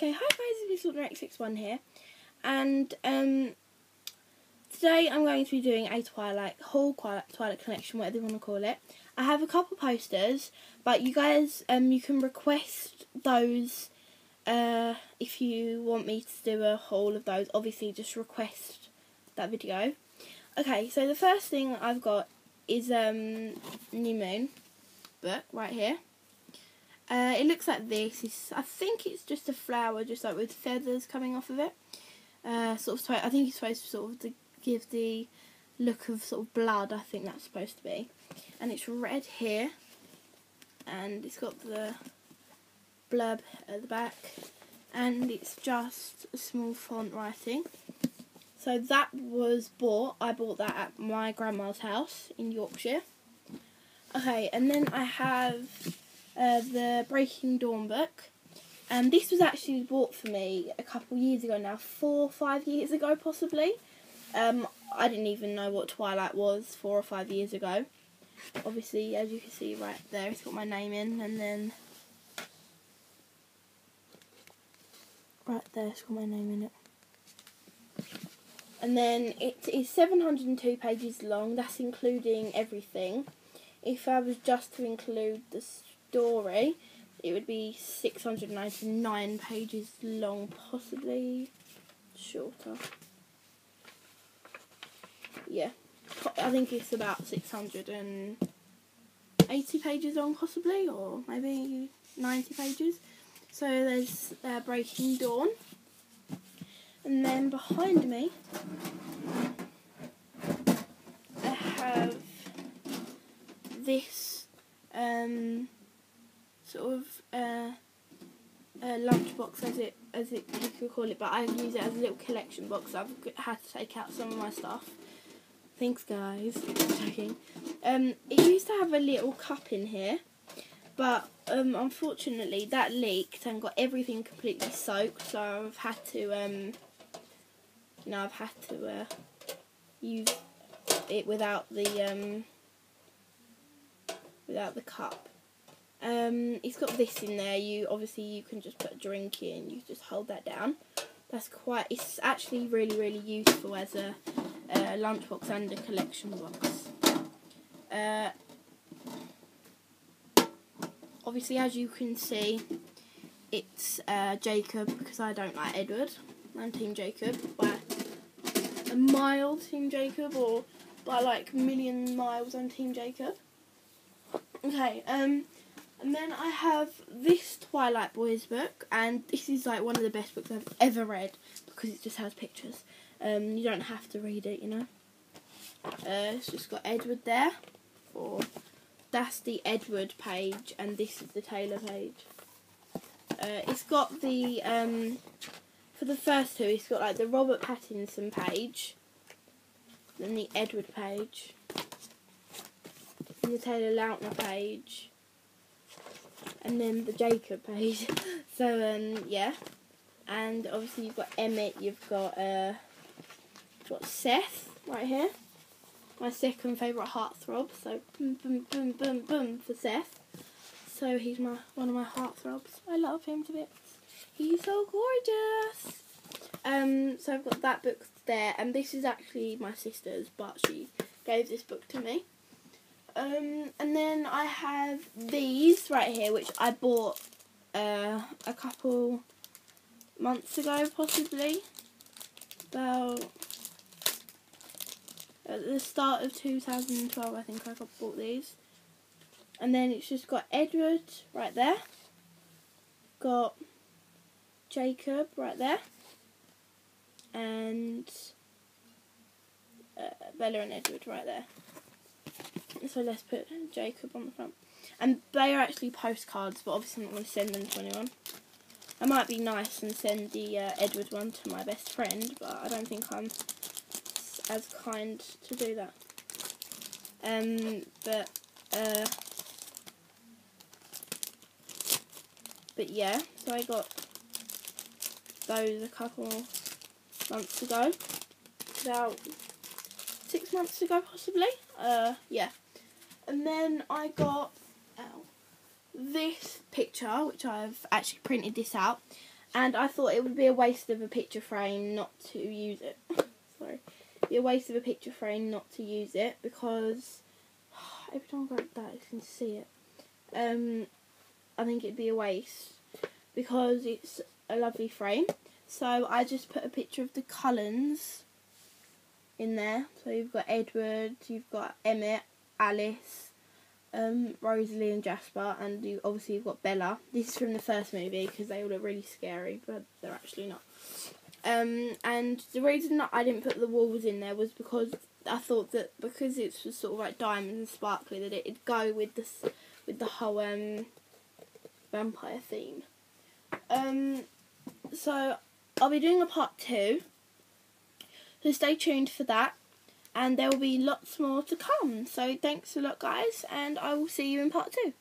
Okay, hi guys, it's X61 here, and today I'm going to be doing a Twilight collection, whatever you want to call it. I have a couple posters, but you guys, you can request those if you want me to do a haul of those. Obviously, just request that video. Okay, so the first thing I've got is New Moon book right here. It looks like this. I think it's just a flower, just like with feathers coming off of it. I think it's supposed to sort of to give the look of sort of blood. I think that's supposed to be, and it's red here, and it's got the blurb at the back, and it's just a small font writing. So that was bought. I bought that at my grandma's house in Yorkshire. Okay, and then I have the Breaking Dawn book, and this was actually bought for me a couple years ago now, 4 or 5 years ago possibly. I didn't even know what Twilight was 4 or 5 years ago. Obviously, as you can see right there, it's got my name in, and then right there it's got my name in it. And then it is 702 pages long, that's including everything. If I was just to include the story, it would be 699 pages long, possibly shorter. Yeah, I think it's about 680 pages long, possibly, or maybe 90 pages. So there's Breaking Dawn, and then behind me I have this sort of lunchbox, as you could call it, but I use it as a little collection box. I've had to take out some of my stuff. Thanks, guys. Joking. It used to have a little cup in here, but unfortunately that leaked and got everything completely soaked. So I've had to, use it without the cup. It's got this in there. You can just put a drink in. You just hold that down. It's actually really useful as a lunchbox and a collection box. Obviously, as you can see, it's Jacob, because I don't like Edward. I'm Team Jacob by a mile, Team Jacob, or by like a million miles, I'm Team Jacob. Okay, and then I have this Twilight Boys book, and this is like one of the best books I've ever read, because it just has pictures. You don't have to read it, you know. It's just got Edward there, or that's the Edward page, and this is the Taylor page. It's got the, for the first two, it's got like the Robert Pattinson page, then the Edward page, and the Taylor Lautner page, and then the Jacob page. So, yeah. And obviously you've got Emmett, you've got Seth right here. My second favourite heartthrob, so boom, boom, boom, boom, boom for Seth. So he's one of my heartthrobs. I love him to bits. He's so gorgeous. So I've got that book there, and this is actually my sister's, but she gave this book to me. And then I have these right here, which I bought a couple months ago, possibly. About at the start of 2012, I think I bought these. And then it's just got Edward right there. Got Jacob right there. And Bella and Edward right there. So let's put Jacob on the front. And they are actually postcards, but obviously I'm not going to send them to anyone. I might be nice and send the Edward one to my best friend, but I don't think I'm as kind to do that. But yeah, so I got those a couple months ago. About 6 months ago, possibly. Yeah. And then I got this picture, which I've actually printed this out, And I thought it would be a waste of a picture frame not to use it. Sorry. It'd be a waste of a picture frame not to use it because every time I go like that, you can see it. I think it'd be a waste because it's a lovely frame. So I just put a picture of the Cullens in there. So you've got Edward, you've got Emmett, Alice, Rosalie and Jasper, and obviously you've got Bella. This is from the first movie because they all look really scary, but they're actually not. And the reason that I didn't put the walls in there was because I thought that because it's sort of like diamond and sparkly, that it'd go with the whole vampire theme. So I'll be doing a part 2, so stay tuned for that. And there will be lots more to come. So thanks a lot, guys, and I will see you in part 2.